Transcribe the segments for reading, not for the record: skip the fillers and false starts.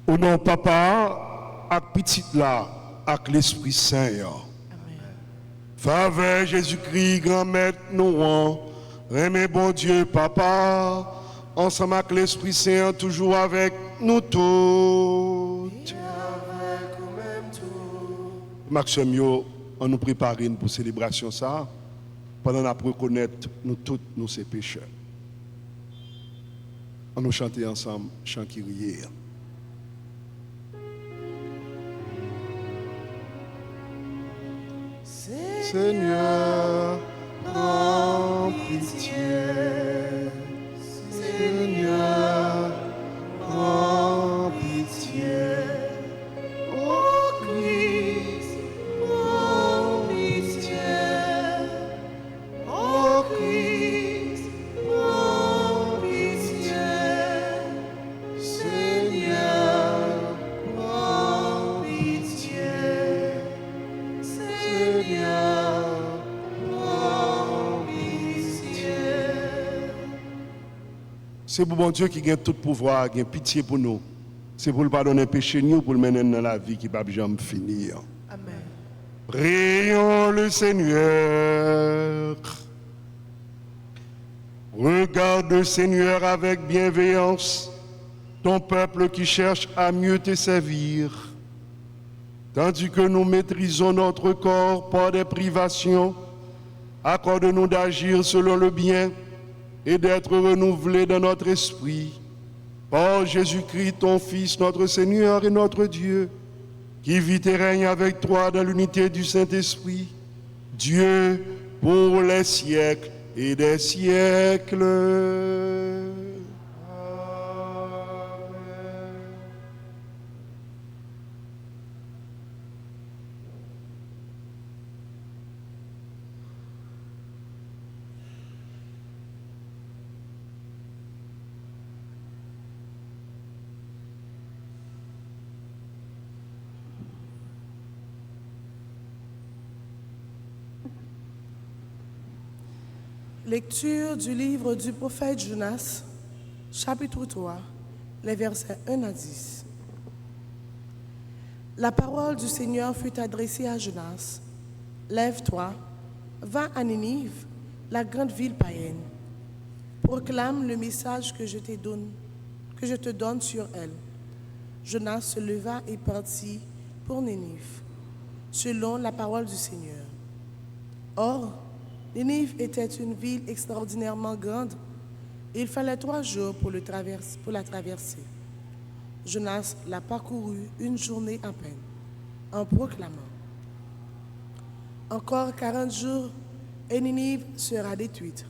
Au nom papa, avec petit là, avec l'Esprit Saint. Faveur Jésus-Christ, grand maître, nous, remets bon Dieu, papa, ensemble avec l'Esprit Saint, toujours avec nous tous. Maxime, on nous prépare pour célébration ça, pendant qu'on reconnaître nous tous nous ces pécheurs. On nous chanter ensemble, chant qui rit. Seigneur, prends pitié. Seigneur, prends pitié. Oh Christ, prends pitié. Oh Christ, prends pitié. Seigneur, prends pitié. Seigneur. C'est pour bon Dieu qui a tout pouvoir, qui a pitié pour nous. C'est pour le pardonner péché nous, pour le mener dans la vie qui ne va jamais finir. Amen. Prions le Seigneur. Regarde, Seigneur, avec bienveillance ton peuple qui cherche à mieux te servir. Tandis que nous maîtrisons notre corps par des privations, accorde-nous d'agir selon le bien et d'être renouvelés dans notre esprit. Par Jésus-Christ, ton Fils, notre Seigneur et notre Dieu, qui vit et règne avec toi dans l'unité du Saint-Esprit, Dieu pour les siècles et des siècles. Lecture du livre du prophète Jonas, chapitre 3, les versets 1 à 10. La parole du Seigneur fut adressée à Jonas. Lève-toi, va à Ninive, la grande ville païenne. Proclame le message que je te donne sur elle. Jonas se leva et partit pour Ninive, selon la parole du Seigneur. Or, Ninive était une ville extraordinairement grande. Il fallait 3 jours pour la traverser. Jonas l'a parcourue une journée à peine, en proclamant: encore 40 jours et Ninive sera détruite.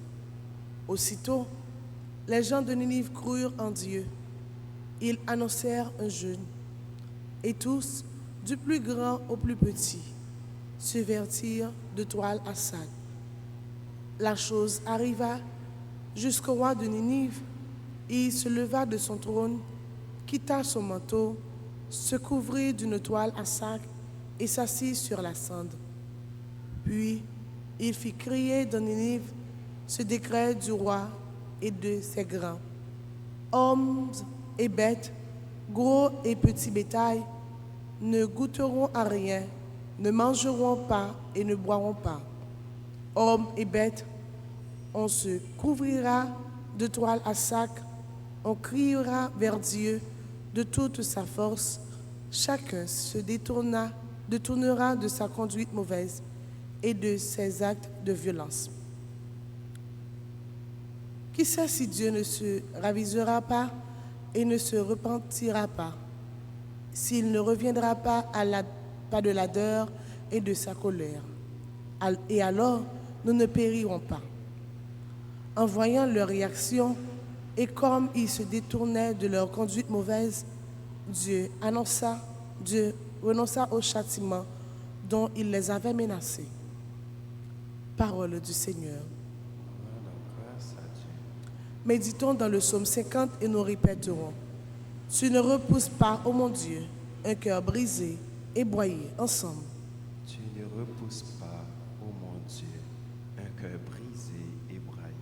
Aussitôt, les gens de Ninive crurent en Dieu. Ils annoncèrent un jeûne. Et tous, du plus grand au plus petit, se vêtirent de toile à sac. La chose arriva jusqu'au roi de Ninive. Il se leva de son trône, quitta son manteau, se couvrit d'une toile à sac et s'assit sur la cendre. Puis il fit crier dans Ninive ce décret du roi et de ses grands: hommes et bêtes, gros et petits bétail, ne goûteront à rien, ne mangeront pas et ne boiront pas. Hommes et bêtes, on se couvrira de toile à sac, on criera vers Dieu de toute sa force. Chacun se détournera de sa conduite mauvaise et de ses actes de violence. Qui sait si Dieu ne se ravisera pas et ne se repentira pas, s'il ne reviendra pas de l'ardeur et de sa colère. Et alors nous ne périrons pas. En voyant leur réaction et comme ils se détournaient de leur conduite mauvaise, Dieu renonça au châtiment dont il les avait menacés. Parole du Seigneur. Méditons dans le psaume 50 et nous répéterons. Tu ne repousses pas, ô mon Dieu, un cœur brisé et broyé ensemble. Tu ne repousses pas, ô mon Dieu, un cœur brisé et braillé.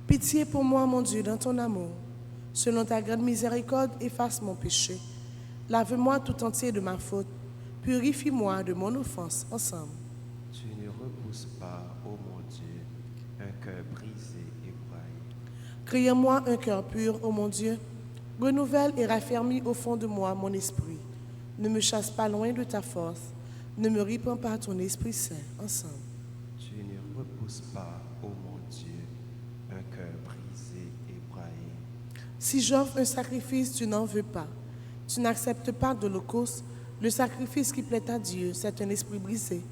Pitié pour moi, mon Dieu, dans ton amour. Selon ta grande miséricorde, efface mon péché. Lave-moi tout entier de ma faute. Purifie-moi de mon offense ensemble. Tu ne repousses pas, ô mon Dieu, un cœur brisé et braillé. Crée-moi un cœur pur, ô mon Dieu. Renouvelle et raffermis au fond de moi mon esprit. Ne me chasse pas loin de ta force. Ne me répands pas ton Esprit Saint ensemble. Tu ne repousses pas, ô mon Dieu, un cœur brisé et braillé. Si j'offre un sacrifice, tu n'en veux pas. Tu n'acceptes pas d'holocauste. Le sacrifice qui plaît à Dieu, c'est un esprit brisé.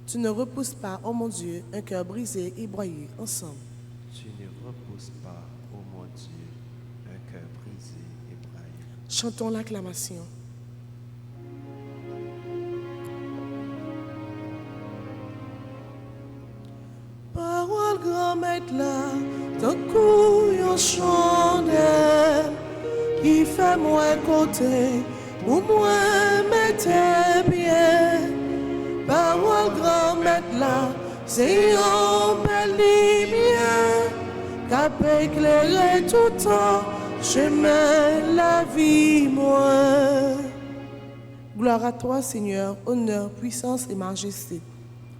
Tu ne repousses pas, ô mon Dieu, un cœur brisé et broyé ensemble. Tu ne repousses pas, ô mon Dieu, un cœur brisé et braillé. Chantons l'acclamation. Parole grand maître là, ton couillon chandelle, qui fait moi côté, pour moi mettre bien. Parole grand maître là, c'est un bel lumière, qui peut éclairer tout temps, chemin la vie moi. Gloire à toi Seigneur, honneur, puissance et majesté.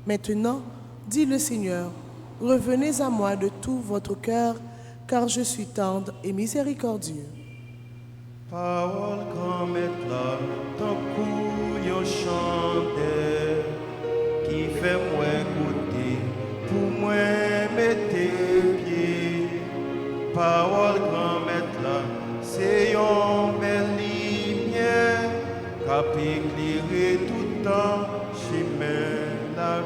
Maintenant, dit le Seigneur, revenez à moi de tout votre cœur, car je suis tendre et miséricordieux. Parole grand maître là, ton couillon chandelle, qui fait moi goûter, pour moi mettre pieds. Parole grand maître là, c'est une belle lumière, qui peut éclairer tout temps, chemin la vie.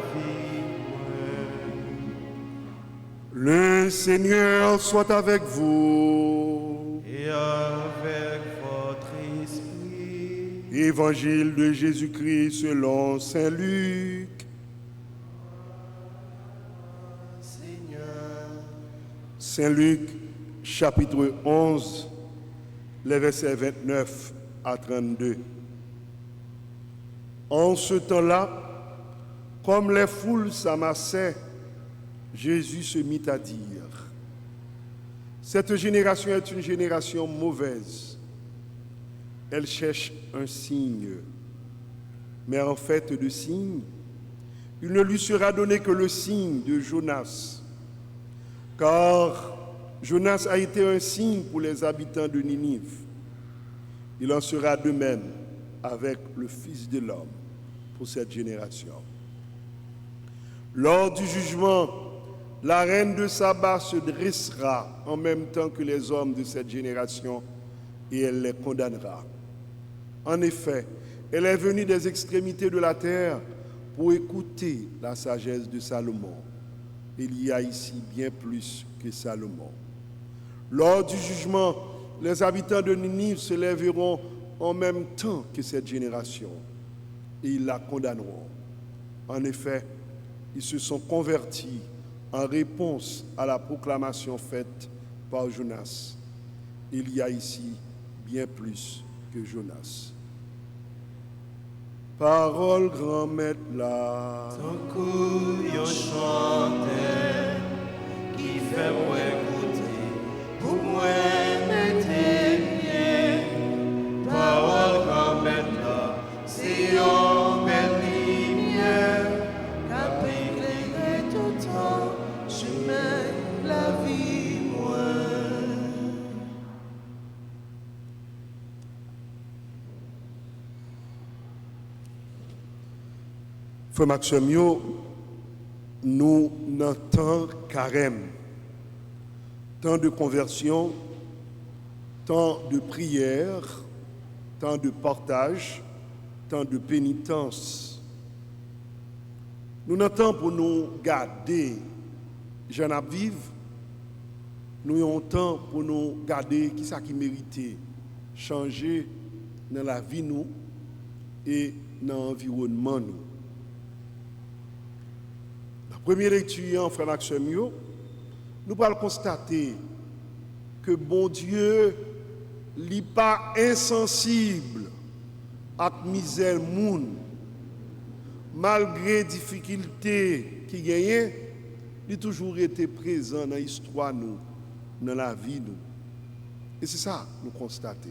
Le Seigneur soit avec vous. Et avec votre esprit. Évangile de Jésus-Christ selon Saint Luc. Seigneur. Saint Luc, chapitre 11, les versets 29 à 32. En ce temps-là, comme les foules s'amassaient, Jésus se mit à dire, « Cette génération est une génération mauvaise. Elle cherche un signe. Mais en fait de signe, il ne lui sera donné que le signe de Jonas. Car Jonas a été un signe pour les habitants de Ninive. Il en sera de même avec le Fils de l'homme pour cette génération. Lors du jugement, la reine de Saba se dressera en même temps que les hommes de cette génération et elle les condamnera. En effet, elle est venue des extrémités de la terre pour écouter la sagesse de Salomon. Il y a ici bien plus que Salomon. Lors du jugement, les habitants de Ninive se lèveront en même temps que cette génération et ils la condamneront. En effet, ils se sont convertis en réponse à la proclamation faite par Jonas. Il y a ici bien plus que Jonas. Parole grand maître là. Ton couillon chantait, qui fait moi écouter, pour moi mettre pieds. Parole grand maître là, c'est une belle lumière, Qu'a éclairé tout temps, chemin la vie moi. Frère Maxime, nous n'entendons carême, temps de conversion, temps de prière, temps de partage, temps de pénitence. Nous n'avons temps pour nous garder, j'en ai vivre. Nous avons temps pour nous garder qui ça qui méritait changer dans la vie nous et dans l'environnement nous. La première lecture, frère Maxime, nous allons constater que bon Dieu n'est pas insensible à la misère monde. Malgré les difficultés qu'il gagne, il a toujours été présent dans l'histoire nous, dans la vie nous. Et c'est ça nous constatons.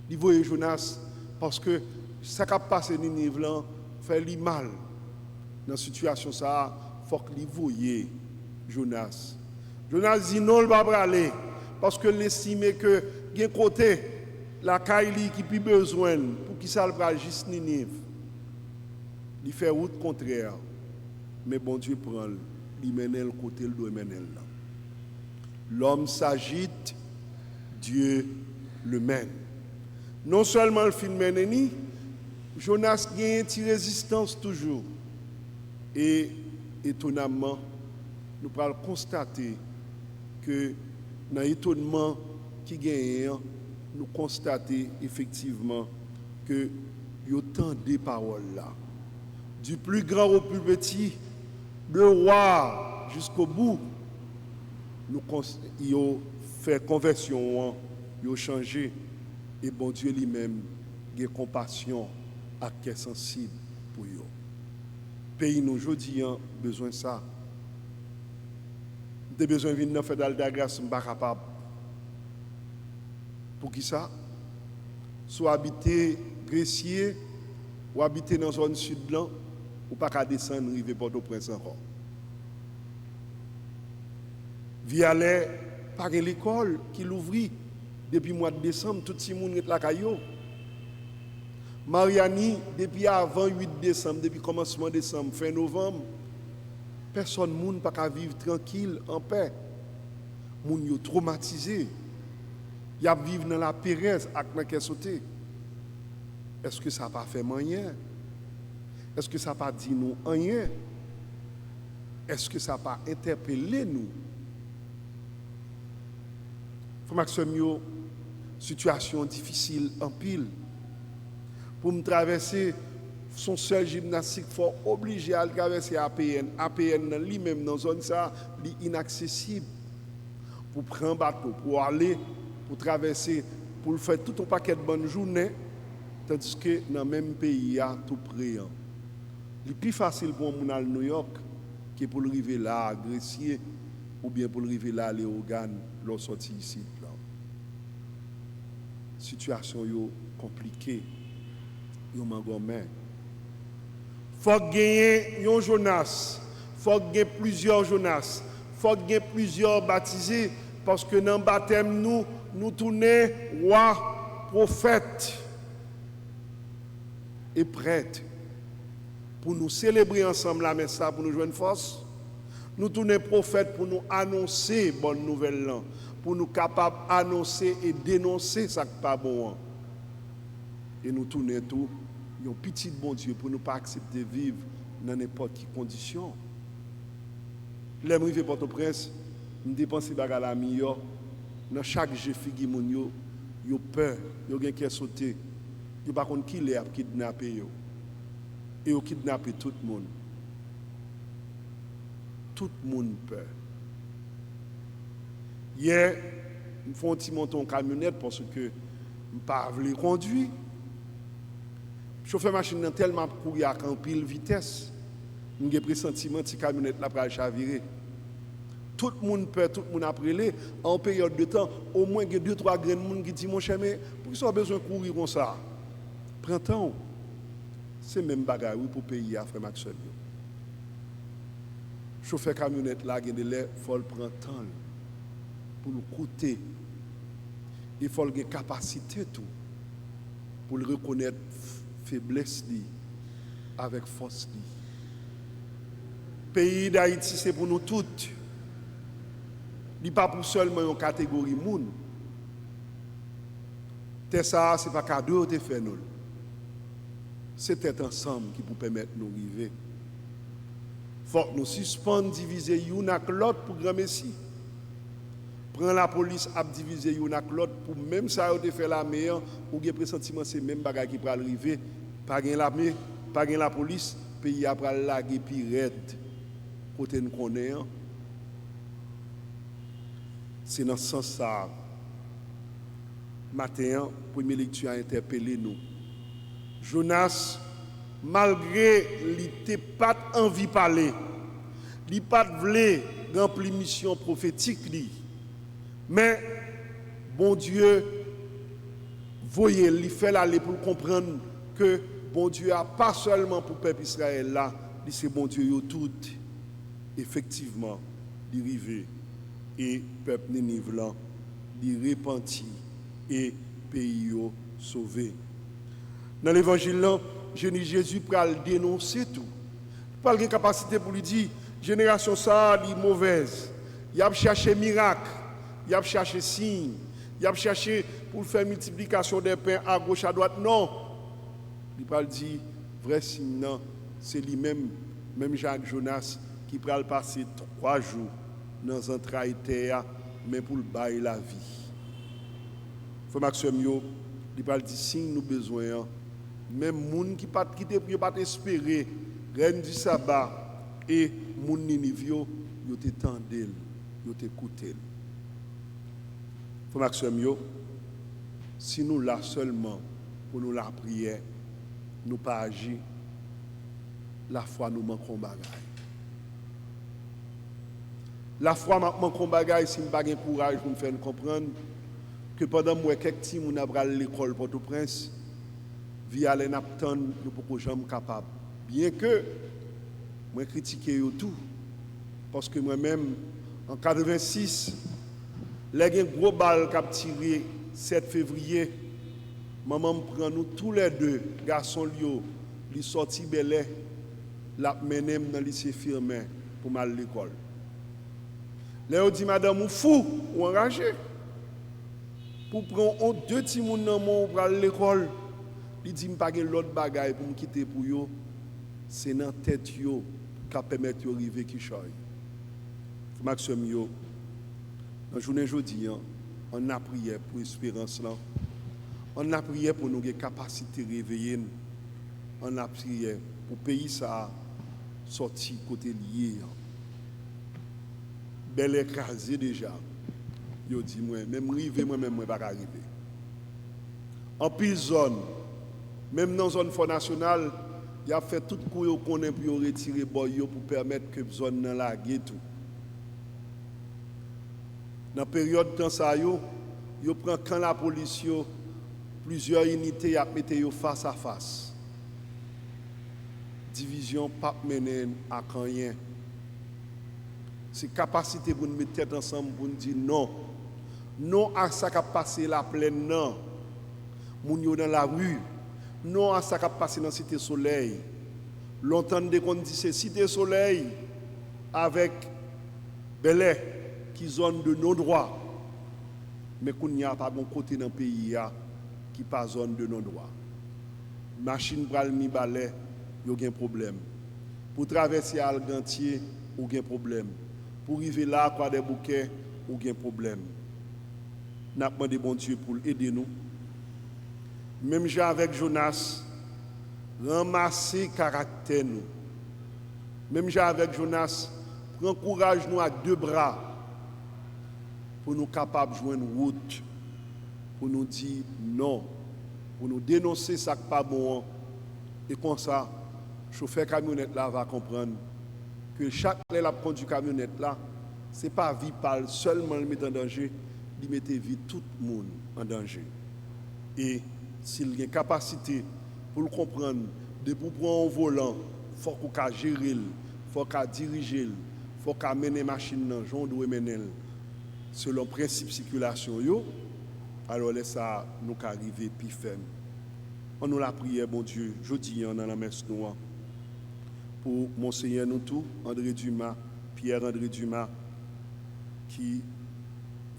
Il voyait Jonas parce que ça qui a passé dans Ninive là fait lui mal. Dans la situation ça, il faut qu'il voyait Jonas. Jonas dit non, il va pas aller parce que l'estimait que il y a un côté la Kaili qui plus besoin pour qu'il ça va juste Ninive. Il fait route contraire. Mais bon Dieu prend, il mène le côté, il doit mener là. L'homme s'agite, Dieu le mène. Non seulement le film mène, Jonas gagne une résistance toujours. Et étonnamment, nous pouvons constater que dans l'étonnement qui gagne, nous constatons effectivement que il y a tant de paroles là. Du plus grand au plus petit, le roi jusqu'au bout, il a fait conversion, il a changé. Et bon Dieu lui-même a compassion à qui est sensible pour eux. Pays nous aujourd'hui a besoin de ça. Nous avons besoin de venir faire de grâce, nous ne sommes pas capables. Pour qui ça? Soit habiter Grecier, ou habiter dans la zone sud blanc, ou pas qu'à descendre, arriver Port-au-Prince encore. Vialet, par l'école qui l'ouvrit depuis le mois de décembre, tout le monde est là. Mariani, depuis avant 8 décembre, depuis le commencement de décembre, fin novembre, personne ne peut pas vivre tranquille, en paix. Les gens sont traumatisés. Ils vivent dans la péresse avec la sauté. Est-ce que ça n'a pas fait rien? Est-ce que ça n'a pas dit nous rien? Est-ce que ça n'a pas interpellé nous? Frère Maxime, situation difficile en pile. Pour me traverser son seul gymnastique, il faut obligé à traverser APN. APN lui-même dans la zone ça, est inaccessible. Pour prendre un bateau, pour aller, pour traverser, pour faire tout un paquet de bonnes journées, tandis que dans le même pays, il y a tout près. C'est plus facile pour un à New York que pour arriver là à Grecier ou bien pour arriver là à Léogane, lorsqu'on sortit ici. Situation est compliquée. Il faut gagner un Jonas. Il faut gagner plusieurs Jonas. Il faut gagner plusieurs baptisés. Parce que dans le baptême, nous tournons roi, prophète et prêtre. Pour nous célébrer ensemble la messe, pour nous jouer une force. Nous tournons prophète pour nous annoncer bonne nouvelle là. Pour nous capables d'annoncer et dénoncer ça qui n'est pas bon. Et nous tournons tout, un petit bon Dieu pour ne pas accepter de vivre dans n'importe quelle condition. Les gens qui Port-au-Prince, nous dépensons des la meilleure. Dans chaque jeu figi moun yo peur, yo gen qui sauter. Yo pas contre qui les a kidnappé yo. Et yo kidnappé tout le monde. Tout le monde peur. Hier, nous faisons un petit monton en camionnette parce que je ne pas voulu conduire. Le chauffeur machine a tellement couru à en pile vitesse. Nous avons pris le sentiment que la camionnette là pour chavirer. Tout le monde peur, tout le monde après les. En période de temps, au moins il y a 2-3 grains de monde qui disent mon cher, mais pour qui ça a besoin de courir comme ça? Printemps, c'est même bagarre pour payer à frère Maxime. Le chauffeur camionnette là, il faut le prendre temps pour nous coûter. Il faut avoir capacité tout pour le reconnaître faiblesse avec force. Le pays d'Haïti, c'est pour nous toutes. Il n'est pas pour seulement une catégorie moun. C'est ça, ce n'est pas cadeau de faire nous. C'est être ensemble qui peut permettre de nous arriver. faut que nous suspendre, diviser une avec l'autre pour grand messie. Prends la police à diviser une avec l'autre pour même ça a fait la meilleure ou le pressentiment c'est même bagage qui va arriver pas gain l'armée pas gain la police pays après laguer puis raide côté nous connaît c'est dans ce sens ça matin première lecture a interpellé nous Jonas malgré il n'était pas envie de parler il pas voulait remplir mission prophétique li. Mais, bon Dieu, voyez, il fait aller pour comprendre que bon Dieu a pas seulement pour le peuple Israël là, c'est bon Dieu yo tout, effectivement, d'arriver et le peuple Ninive là, d'y repentir et pays yo sauvé. Dans l'évangile là, Jésus peut le dénoncer tout. Il n'a pas de capacité pour lui dire, génération ça, est mauvaise. Il a cherché miracle. Il a cherché signe, il a cherché pour faire multiplication des pains à gauche, à droite. Non. Il va dire, vrai signe, non, c'est lui-même, même Jacques Jonas, qui va passer 3 jours dans un trahi terre, mais pour le bailler la vie. Frère Maxime, il va dire, signe nous besoin, même les gens qui ne quittent pas espérer, reine du sabbat, et les gens Ninive, ils t'entendent, ils t'écoutent. Frère Maxime, si nous là seulement pour nous la prière, nous pas agir, la foi nous manquons bagaille. La foi manquons bagaille si nous n'avons pas de courage pour nous faire comprendre que pendant que quelques petits nous avons à l'école Port-au-Prince, via les naptons, nous ne pouvons jamais capable. Bien que moi critiquer tout, parce que moi-même en 86 les gros balles qui ont tiré 7 février, maman me prend nous tous les deux, garçons Lio, ils sorti belé, la mené dans le lycée Firmin pour aller à l'école. Là, on dit madame, ou fou, ou enragé. Pour prendre 2 petits moun dans mon pour aller à l'école, il dit pas de l'autre bagaille pour me quitter pour yo, c'est dans tête yo qui permettre de arriver qui choy. Maxime yo. Dans la journée aujourd'hui, on a prié pour l'espérance. On a prié pour nos capacités réveillées. On a prié pour le pays ça sortir côté lié. Bel écrasé déjà. Yo dit moi même rivé moi-même moi pas arriver. En pile zone, même dans zone Fonds nationale, il a fait tout coup qu'on connaît pour retirer boy pour permettre que zone dans la gué tout. Dans la période de temps, ils prennent quand la police, plusieurs unités à mettre face à face. Division pas menée à rien. C'est capacité pour nous mettre tête ensemble pour nous dire non. Non à ça qui a passé la plaine, non. Moun yo dans la rue. Non à ça qui a passé dans la Cité Soleil. Longtemps qu'on dit c'est Cité Soleil avec Belay. Qui zone de non-droit, mais qu'on n'y a pas bon côté dans le pays qui pas zone de non-droit. Machine pral mi balai, il y a un problème. Pour traverser à Algantier, il y a un problème. Pour arriver là, quoi des bouquets, il y a un problème. Nous avons demandé bon Dieu pour aider nous. Même avec Jonas, ramasser caractère nous. Même avec Jonas, prends courage nous à 2 bras. Pour nous capables de jouer une route, pour nous dire non, pour nous dénoncer ça qui n'est pas bon. Et comme ça, le chauffeur camionnette là va comprendre que chaque fois qu'il conduit camionnette là, ce n'est pas la vie parle seulement le mettre en danger, il met la vie de tout le monde en danger. Et s'il y a une capacité pour le comprendre, de pour prendre un volant, il faut qu'on gérer, il faut qu'on dirige, il faut qu'on mène la machine dans le doit mener. Selon le principe de circulation, alors laisse ça nous arriver plus ferme. On nous l'a prié, bon Dieu, jeudi, on a la messe noire. Pour Monseigneur nous tout, André Dumas, Pierre-André Dumas, qui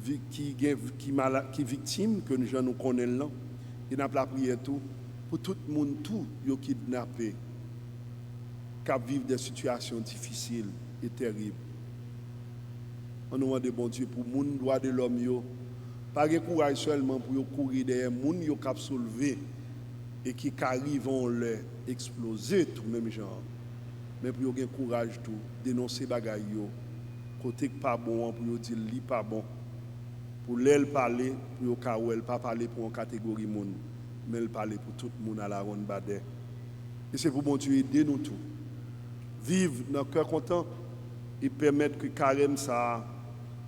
victime, que nous connaissons là. Et nous avons la prière tout, pour tout le monde, tout, qui kidnappé, qui vivent des situations difficiles et terribles. On nous demande, bon Dieu, pour les droits de l'homme, pas de courage seulement pour courir derrière les gens qui ont soulevé et qui arrivent à leur exploser, tout même genre. Mais pour avoir courage tout, dénoncer les choses, côté pas bon, pour dire li pas bon. Pour l'elle parler, pour qu'elle pas parler pour une catégorie de monde, mais elle parler pour tout le monde à la ronde badé. Et c'est pour bon Dieu aider nous tous. Vivre dans le cœur content et permettre que carême ça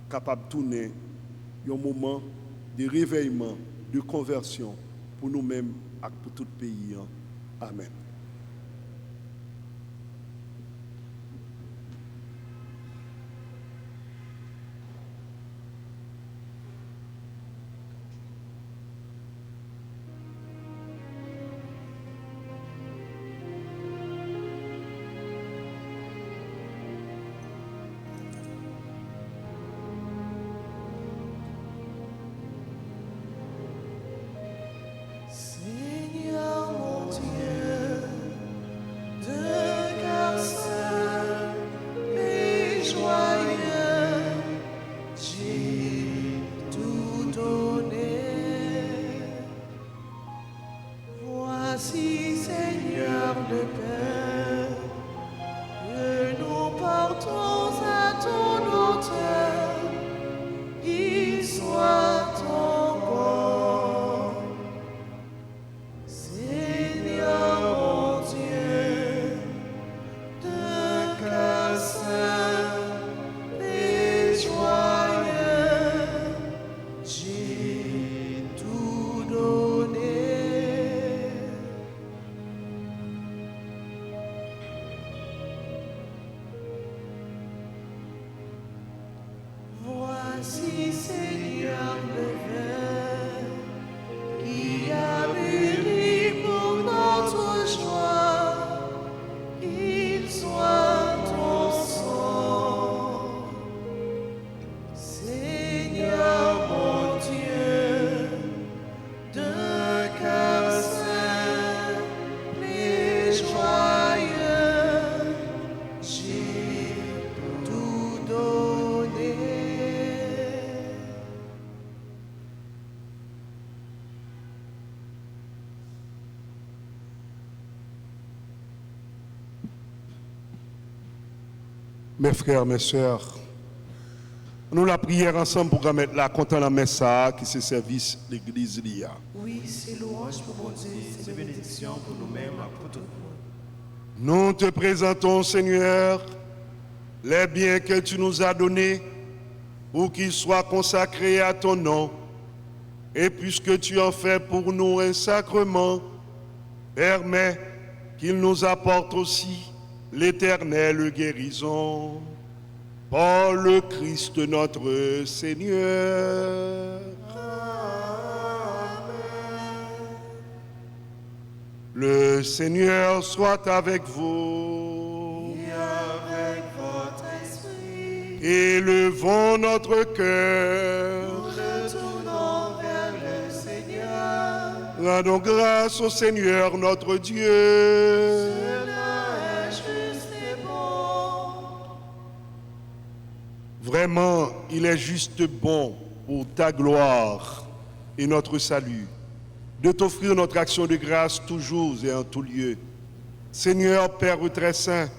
capable de tourner un moment de réveillement, de conversion pour nous-mêmes et pour tout le pays. Amen. Seigneur mon Dieu, de cœur seul et joyeux, j'ai tout donné. Voici, Seigneur, le cœur que nous portons à ton autel, qu'il soit ton corps. Seigneur mon Dieu, de cœur saint et joyeux, j'ai tout donné. Voici, Seigneur, le verre qui a mûri pour notre joie, qu'il soit ton sang. Seigneur mon Dieu, de cœur saint et joyeux, j'ai tout donné. Mes frères, mes sœurs, nous la prière ensemble pour remettre la content la messe qui c'est service l'église l'IA. Oui, c'est louange pour mon Dieu, c'est bénédiction pour nous-mêmes et pour tout le monde. Nous te présentons, Seigneur, les biens que tu nous as donnés pour qu'ils soient consacrés à ton nom. Et puisque tu en fais pour nous un sacrement, permets qu'il nous apporte aussi l'éternelle guérison. Par le Christ notre Seigneur. Le Seigneur soit avec vous. Et avec votre esprit, Élevons notre cœur. nous retournons vers le Seigneur. Rendons grâce au Seigneur notre Dieu. Cela est juste et bon. Vraiment, il est juste bon pour ta gloire et notre salut de t'offrir notre action de grâce toujours et en tout lieu. Seigneur, Père très saint,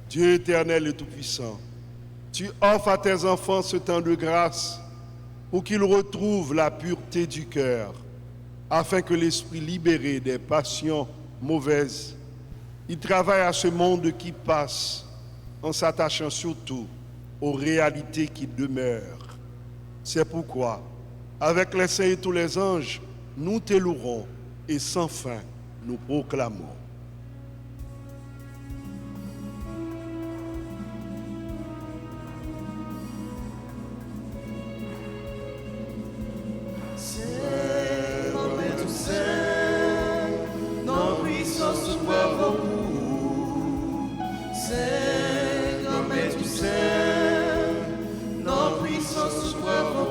Dieu éternel et tout-puissant, tu offres à tes enfants ce temps de grâce pour qu'ils retrouvent la pureté du cœur, afin que l'esprit libéré des passions mauvaises, il travaille à ce monde qui passe en s'attachant surtout aux réalités qui demeurent. C'est pourquoi, avec les saints et tous les anges, nous te louerons et sans fin nous proclamons. C'est mon Père tout saint, nos puissances doivent vous. C'est mon Père tout saint, nos puissances doivent vous.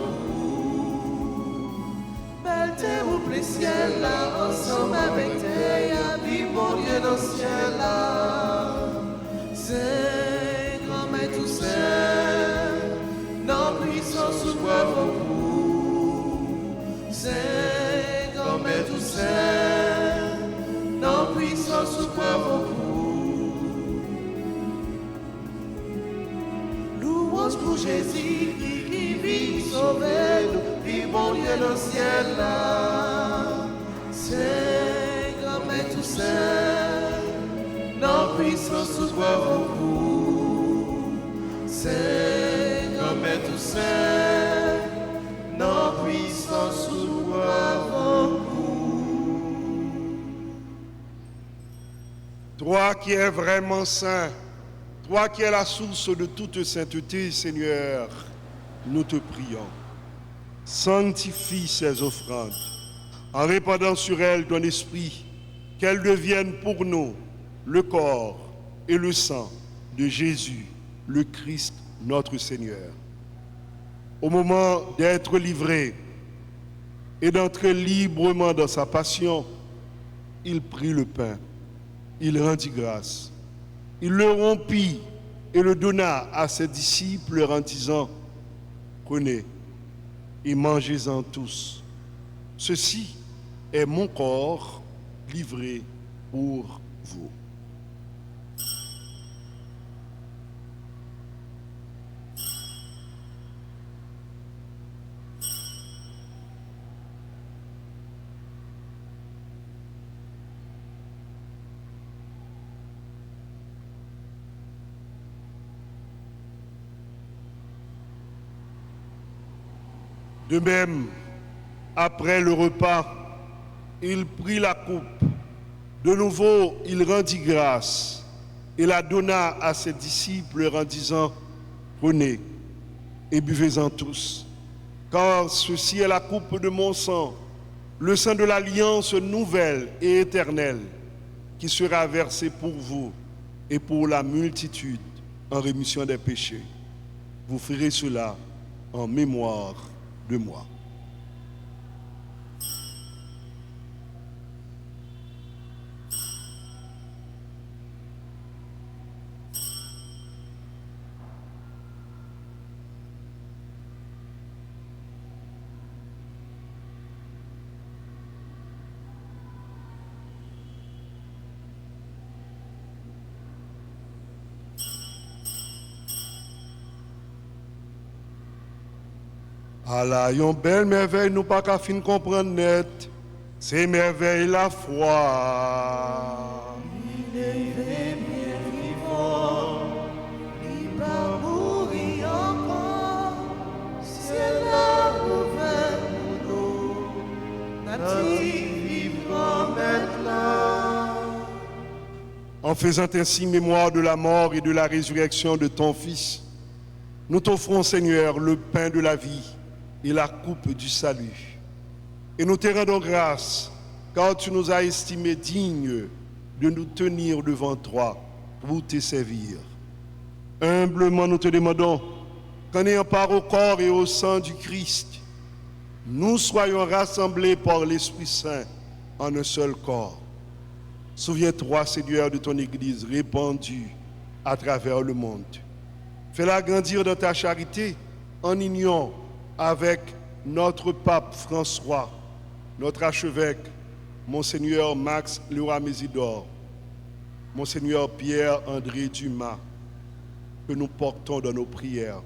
Belle terre ou plein ciel, là, ensemble avec terre, vivons sous Jésus qui vit sauver nous, puis bon Dieu dans le ciel là. C'est comme tout seul, dans puissance sous toi vous. C'est comme tout seul, dans puissance sous toi vous. Toi qui es vraiment saint, toi qui es la source de toute sainteté, Seigneur, nous te prions. Sanctifie ces offrandes, en répandant sur elles ton esprit, qu'elles deviennent pour nous le corps et le sang de Jésus, le Christ, notre Seigneur. Au moment d'être livré et d'entrer librement dans sa passion, il prit le pain. Il rendit grâce. Il le rompit et le donna à ses disciples en disant, « Prenez et mangez-en tous. Ceci est mon corps livré pour vous. » De même, après le repas, il prit la coupe. De nouveau, il rendit grâce et la donna à ses disciples en disant, « Prenez et buvez-en tous, car ceci est la coupe de mon sang, le sang de l'alliance nouvelle et éternelle, qui sera versé pour vous et pour la multitude en rémission des péchés. Vous ferez cela en mémoire de moi. » Allah, yon belle merveille, nous pas qu'à fin comprendre net. C'est merveille la foi. Il est bien vivant, il va mourir encore. C'est là ouvert pour nous, natif vivant maintenant. En faisant ainsi mémoire de la mort et de la résurrection de ton Fils, nous t'offrons, Seigneur, le pain de la vie et la coupe du salut. Et nous te rendons grâce, car tu nous as estimés dignes de nous tenir devant toi pour te servir. Humblement, nous te demandons qu'en ayant part au corps et au sang du Christ, nous soyons rassemblés par l'Esprit Saint en un seul corps. Souviens-toi, Seigneur, de ton Église répandue à travers le monde. Fais-la grandir dans ta charité en union avec notre pape François, notre archevêque, Monseigneur Max Leroy Mésidor, Monseigneur Pierre-André Dumas, que nous portons dans nos prières,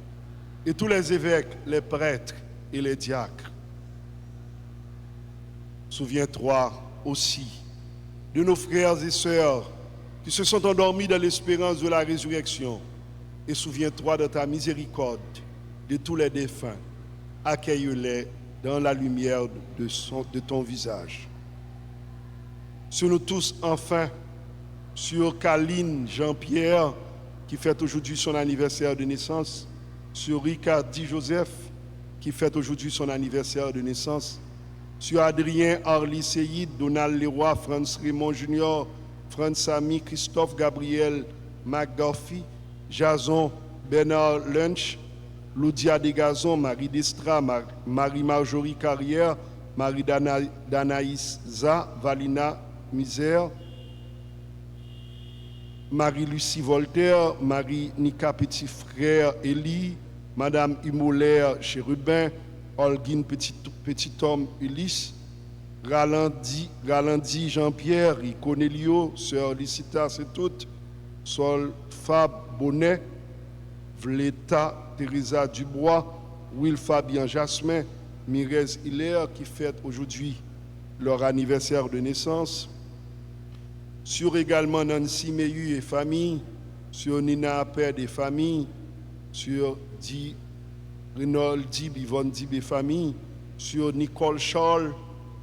et tous les évêques, les prêtres et les diacres. Souviens-toi aussi de nos frères et sœurs qui se sont endormis dans l'espérance de la résurrection, et souviens-toi de ta miséricorde de tous les défunts. Accueille-les dans la lumière de ton visage. Sur nous tous, enfin, sur Caline Jean-Pierre, qui fête aujourd'hui son anniversaire de naissance, sur Ricardi Joseph, qui fête aujourd'hui son anniversaire de naissance, sur Adrien Arli Seyid, Donald Leroy, Franz Raymond Junior, Franz Samy, Christophe Gabriel McGuffey, Jason Bernard Lunch, Loudia Degazon, Marie Destra, Marie-Marjorie Carrière, Marie Danaïs Za, Valina Misère, Marie-Lucie Voltaire, Marie-Nika Petit Frère Élie, Madame Imoler Chérubin, Holguine Petit Homme Ulysse, Ralandi Jean-Pierre, Cornelio, Sœur Licita C'est toute, Sol Fab Bonnet, Vleta Teresa Dubois, Will Fabien Jasmin, Mirez Hilaire qui fête aujourd'hui leur anniversaire de naissance. Sur également Nancy Meyu et famille, sur Nina Apped et famille, sur Reynold Dib, Yvonne Dib et famille, sur Nicole Charles,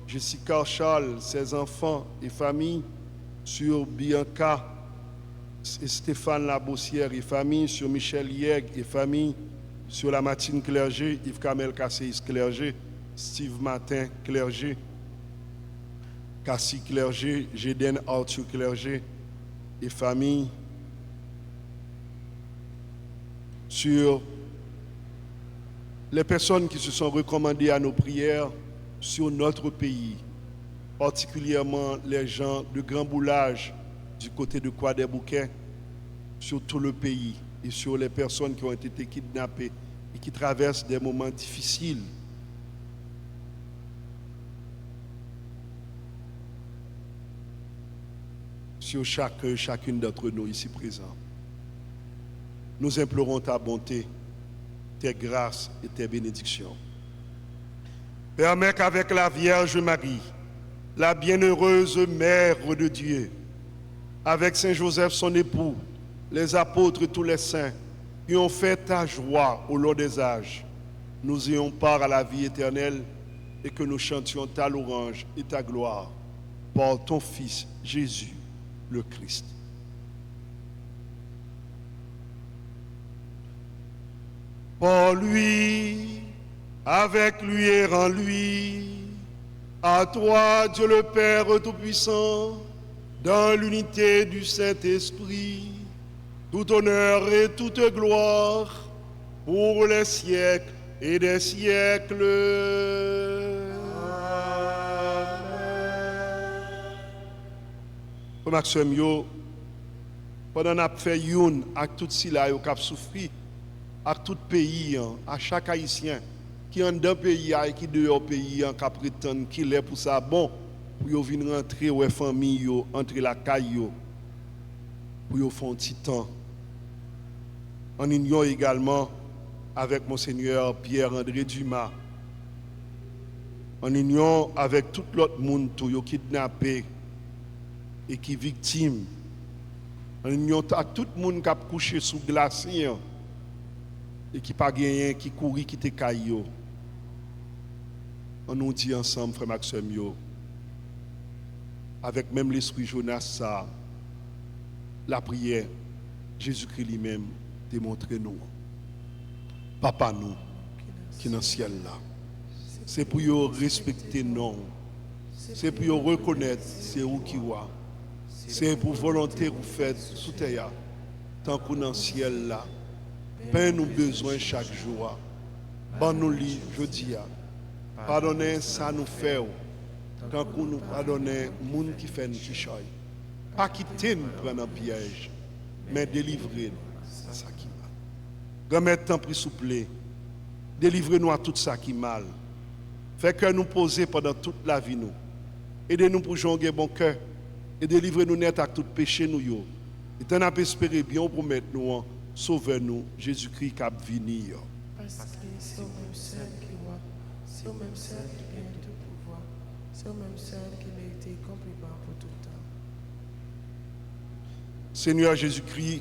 Jessica Charles, ses enfants et famille, sur Bianca et Stéphane Labossière et famille, sur Michel Yeg et famille, sur la Matine Clergé, Yves Kamel Kasséis Clergé, Steve Martin Clergé, Cassie Clergé, Géden Arthur Clergé et famille, sur les personnes qui se sont recommandées à nos prières sur notre pays, particulièrement les gens de Grand Boulage du côté de Croix-des-Bouquets, sur tout le pays et sur les personnes qui ont été kidnappées et qui traversent des moments difficiles. Sur chacune d'entre nous ici présents. Nous implorons ta bonté, tes grâces et tes bénédictions. Permets qu'avec la Vierge Marie, la bienheureuse Mère de Dieu, avec Saint Joseph son époux, les apôtres et tous les saints qui ont fait ta joie au long des âges, nous ayons part à la vie éternelle et que nous chantions ta louange et ta gloire par ton Fils Jésus le Christ. Par lui, avec lui et en lui, à toi, Dieu le Père Tout-Puissant, dans l'unité du Saint-Esprit, tout honneur et toute gloire pour les siècles et des siècles. Amen. Maxime, pendant qu'on a fait youn avec tout cela qui a souffert, à tout pays, à chaque Haïtien qui est dans le pays et qui est dehors du pays, qui prétend qu'il est pour ça bon, pour venir rentrer dans la famille, entrer la caille, pour faire un petit temps. En union également avec Monseigneur Pierre-André Dumas, en union avec tout l'autre monde qui est kidnappé et qui est victime, en union avec tout le monde qui a couché sous glacier et qui n'a pas gagné, qui courit, qui était caillou. On nous dit ensemble, frère Maxime, avec même l'esprit Jonas, ça, la prière, Jésus-Christ lui-même démontre nous. Papa nous, qui est dans le ciel là, c'est pour respecter nous, c'est pour reconnaître c'est où qui va, c'est pour volonté que vous faites sous terre, tant qu'on est dans le ciel là. Ben nous besoin chaque jour. Bon nous lit, je dis, pardonnez ça nous fait. Tant qu'on nous pardonne, moun qui fait nous qui choy. Pas quitter nous prendre un piège, mais délivrer nous. C'est ça qui mal. Remettre temps pris souple. Délivrez-nous à tout ça qui mal. Fait que nous poser pendant toute la vie nous. Aidez-nous pour jouer bon cœur. Et délivrez-nous net à tout péché nous yo. Et t'en as espéré bien pour mettre nous. Sauve-nous, Jésus-Christ qui a venu. Parce que c'est au même seul qui voit, c'est au même seul qui vient tout pouvoir, c'est au même seul qui mérite compliment pour tout le temps. Seigneur Jésus-Christ,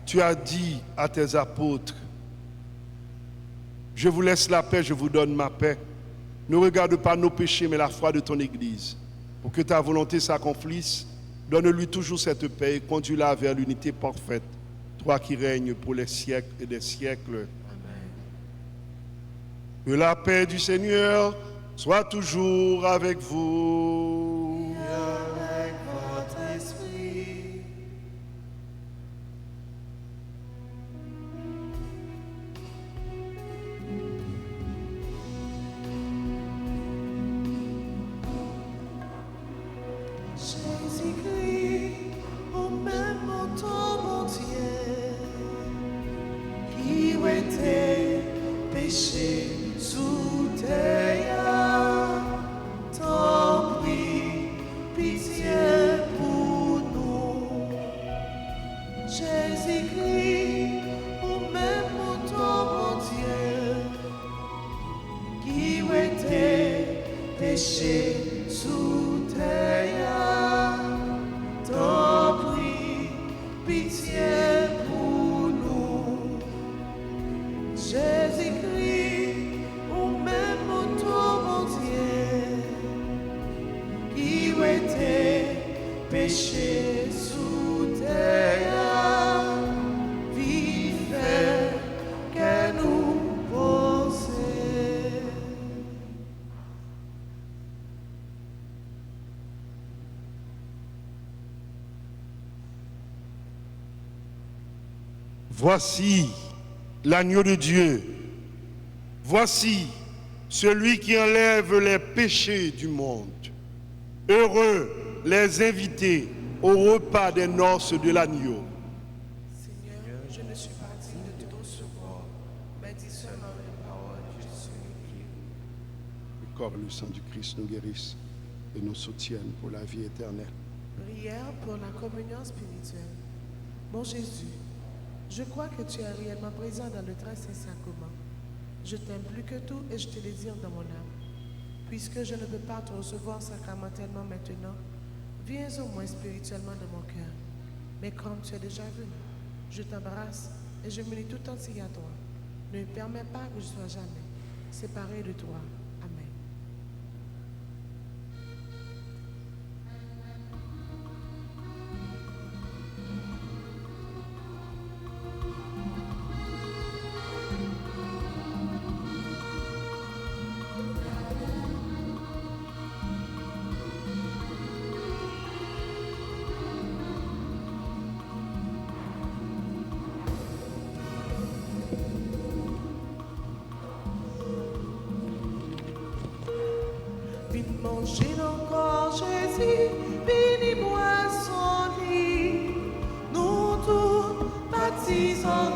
tu as dit à tes apôtres, je vous laisse la paix, je vous donne ma paix. Ne regarde pas nos péchés, mais la foi de ton Église. Pour que ta volonté s'accomplisse, donne-lui toujours cette paix et conduis-la vers l'unité parfaite, toi qui règnes pour les siècles et des siècles. Amen. Que la paix du Seigneur soit toujours avec vous. Et avec votre esprit. Jésus-Christ, au même temps, mon Dieu, qui était péché sous terre, t'en prie, pitié pour nous. Jésus-Christ, au péchés sous terre. T'en prie, pitié pour nous. Jésus-Christ, ou même ton mon Dieu, qui était péché sous terre, vivait que nous possède. Voici l'agneau de Dieu. Voici celui qui enlève les péchés du monde. Heureux les invités au repas des noces de l'agneau. Seigneur, je ne suis pas digne de te recevoir, mais dis seulement une parole et je serai guéri. Le corps et le sang du Christ nous guérissent et nous soutiennent pour la vie éternelle. Prière pour la communion spirituelle. Mon Jésus, je crois que tu es réellement présent dans le très saint sacrement. Je t'aime plus que tout et je te désire dans mon âme. Puisque je ne peux pas te recevoir sacramentellement maintenant, viens au moins spirituellement dans mon cœur. Mais comme tu es déjà venu, je t'embrasse et je me lie tout entier à toi. Ne permets pas que je sois jamais séparé de toi. Amen. Vine manger encore Jésus, vine boire son lit. Nous tous baptisons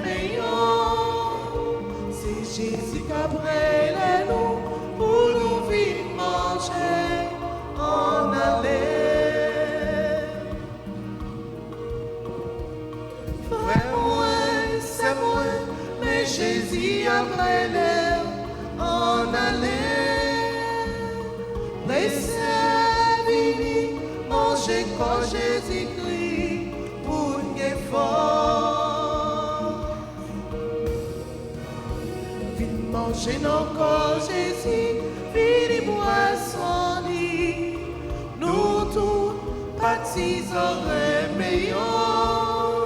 meilleur. C'est Jésus qui a brûlé nous pour nous vine manger en aller. Frère moi, c'est moi, mais Jésus a brûlé en aller. Laissez venir manger quand Jésus-Christ pour nous fort. Viens manger encore Jésus, viens boire son lit. Nous tous baptisons meilleur.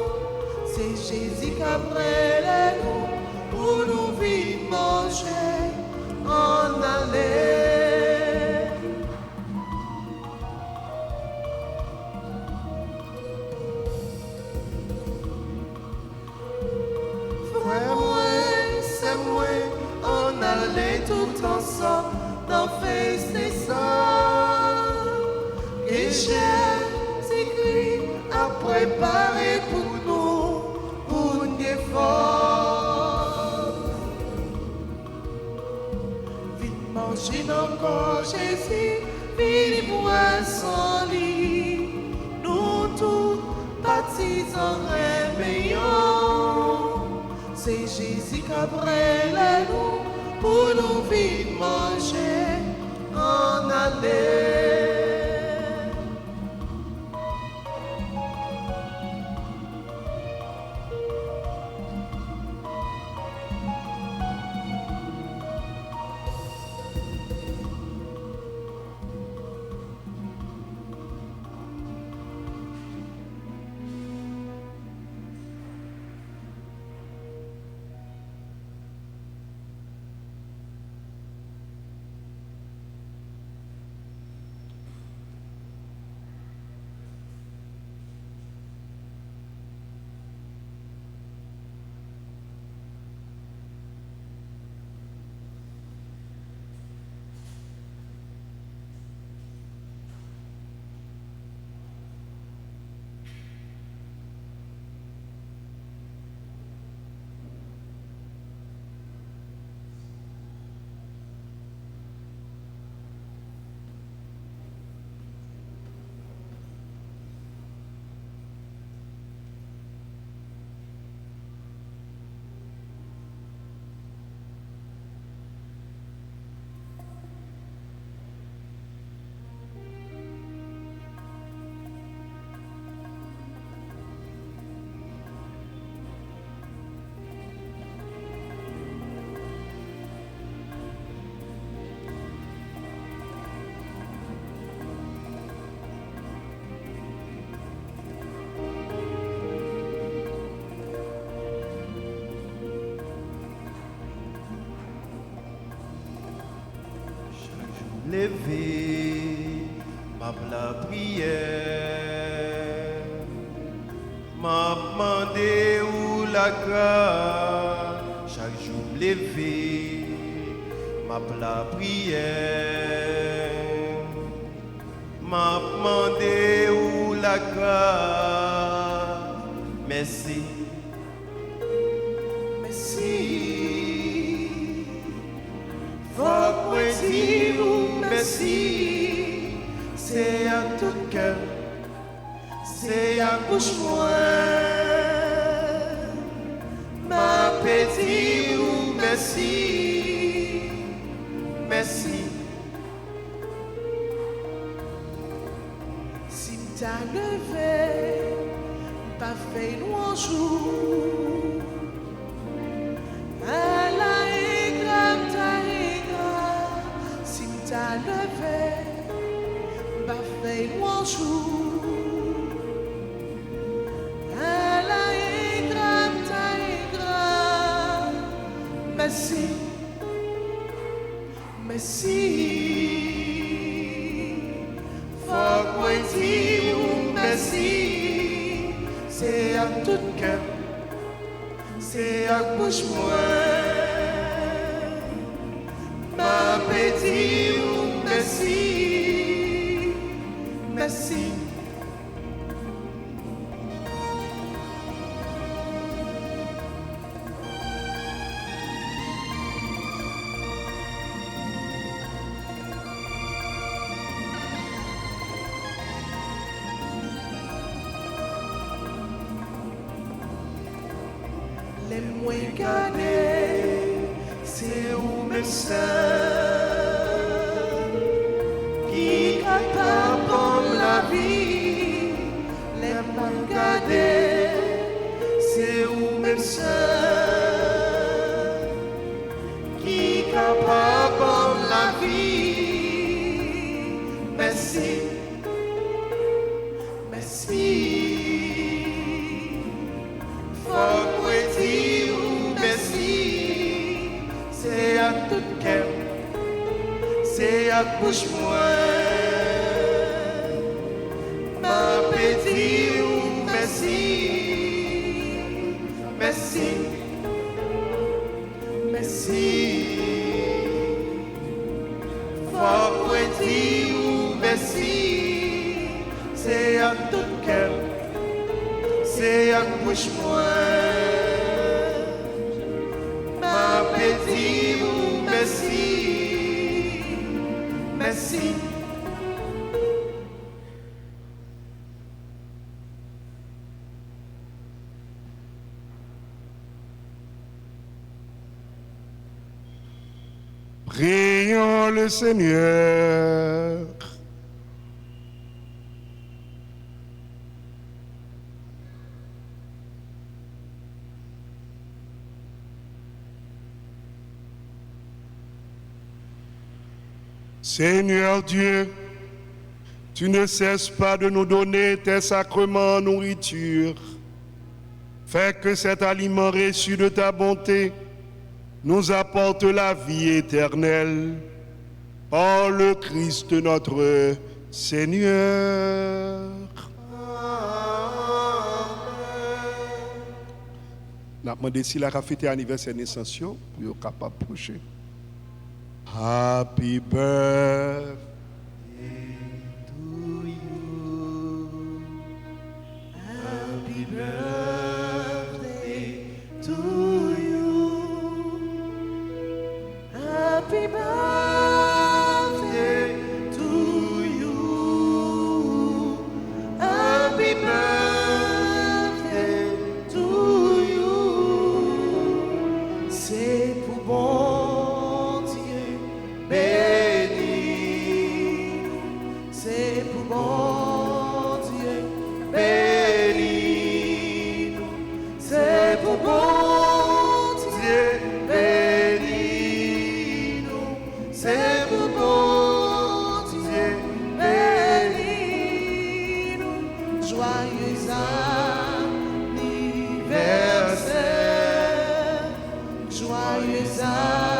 C'est Jésus qui a brûlé nous pour nous vivre manger en aller. Tout ensemble dans fête des saints et Jésus-Christ a préparé pour nous un effort. Viens manger encore Jésus, viens boire son lit. Nous tous baptisons meilleur. C'est Jésus qui a brûlé nous pour nous vivre manger en aller. levé, m'a la prière, m'a demandé où la grâce, chaque jour levé, m'a la prière, m'a demandé où la grâce, merci. Faut moi dire merci, c'est à tout cœur, c'est à bouche moi. Ma petite merci, merci. Si t'as levé, pas fait louange. Ta levé, bah fait mon jour. Elle a écrit, merci, merci. Faut moi dire merci, c'est à tout cœur, c'est à bouche moi. Ma petite merci, merci. Les moins gardés, c'est où me qui capable comme la vie, les moins gardés, c'est où me qui capable comme la vie. Merci, merci. Faut moi dire merci, c'est à tout cœur, c'est à bouche moi. Ma petite merci, merci, merci. Faut moi dire merci, c'est à tout cœur, c'est à bouche moi. Ma petite merci, merci. Prions le Seigneur. Seigneur Dieu, tu ne cesses pas de nous donner tes sacrements en nourriture. Fais que cet aliment reçu de ta bonté nous apporte la vie éternelle. Par le Christ notre Seigneur. Nous avons demandé si la fête anniversaire naissance, pour être capable de procher. Happy birthday To you, happy birthday to you, Happy birthday to you. Happy birthday to you. C'est pour bon Dieu béni. C'est pour bon Dieu béni. C'est pour bon Dieu béni. C'est pour bon Dieu béni. Joyeux anniversaire. Joyeux anniversaire.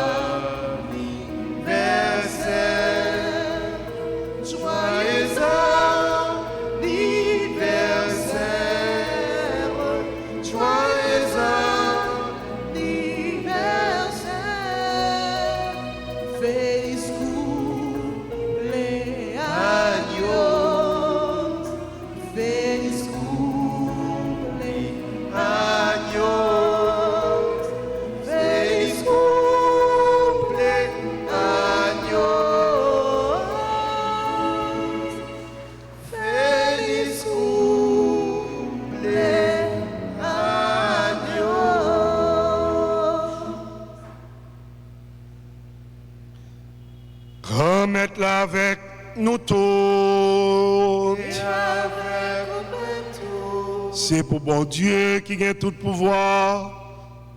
Remettre-la avec nous tous. Et avec nous tous. C'est pour bon Dieu qui gagne tout pouvoir.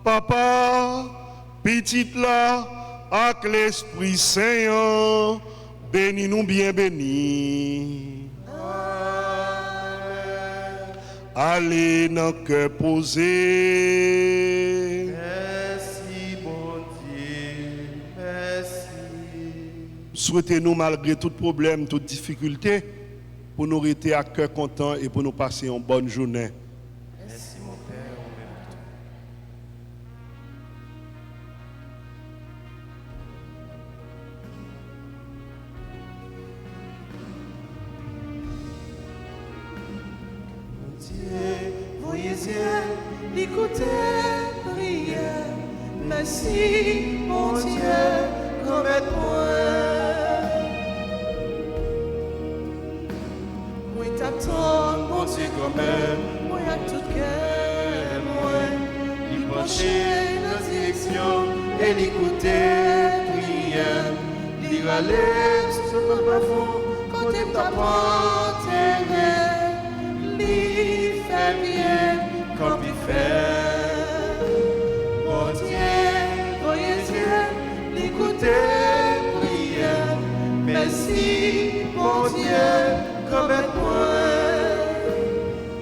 Papa, petite là, avec l'Esprit Saint, bénis nous bien bénis. Allez dans le cœur posé. Merci, bon Dieu, merci. Souhaitez-nous, malgré tout problème, toute difficulté, pour nous rester à cœur content et pour nous passer une bonne journée. Merci, mon Père, en même temps. Mon Dieu, voyez-y, écoutez, priez. Merci, mon Dieu, comme moi. Moi t'attends, mon Dieu, quand même. Moi à tout cœur, moi. Il penchait la direction et l'écouter, prier. Il allait sur le plafond quand il t'a enterré. Il fait bien comme il fait. Mon Dieu, voyez Dieu, l'écouter, prier. Merci, mon Dieu, comme moi.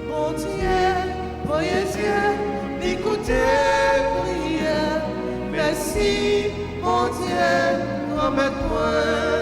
Mon Dieu, voyez Dieu, l'écouter, prier. Merci, mon Dieu, comme moi.